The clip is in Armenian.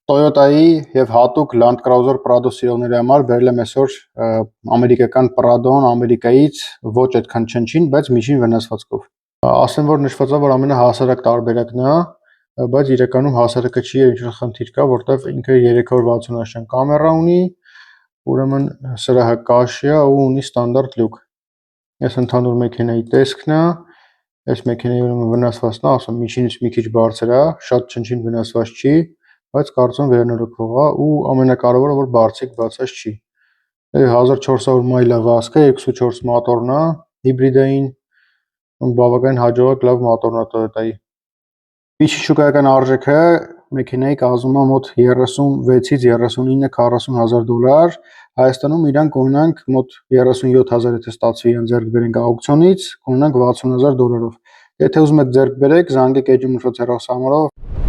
Toyota-ի եւ հատուկ Land Cruiser Prado սիրողների համար բերել եմ այսօր ամերիկական Prado-ն Ամերիկայից ոչ այդքան չնչին, բայց միջին վնասվածքով։ Ասեմ, որ նշված է, որ ամենահասարակ տարբերակն է, բայց իրականում հասարակը չի, ինչ-որ խնդիր կա, որտեվ ինքը 360 աշյան կամերա ունի, ուրեմն սրահը կաշի է ու ունի ստանդարտ լուք։ Այս ընդհանուր մեքենայի տեսքն է, այս մեքենայի ուրեմն վնասվածքն է, ասում միջինից մի քիչ բարձր է, շատ չնչին վնասված չի, բայց կարծում վերանորոգվող է ու ամենակարևորը որ բարձիկ բացած չի։ 1400 մայլա վազք է, 2.4 մոտորն է, հիբրիդային, բավականին հաջողակ լավ մոտորն է Toyota-ի։ Միջին շուկայական արժեքը մեքենայի կազմում է մոտ 36-ից 39-40 հազար դոլար, Հայաստանում իրանք ունենք մոտ 37 հազար եթե ստացվի իրեն ձեռք բերենք աուկցիոնից, ունենք 60 հազար դոլարով։ Եթե ուզում եք ձեռք բերեք, զանգեք էջում նշված հեռախոսահամարով։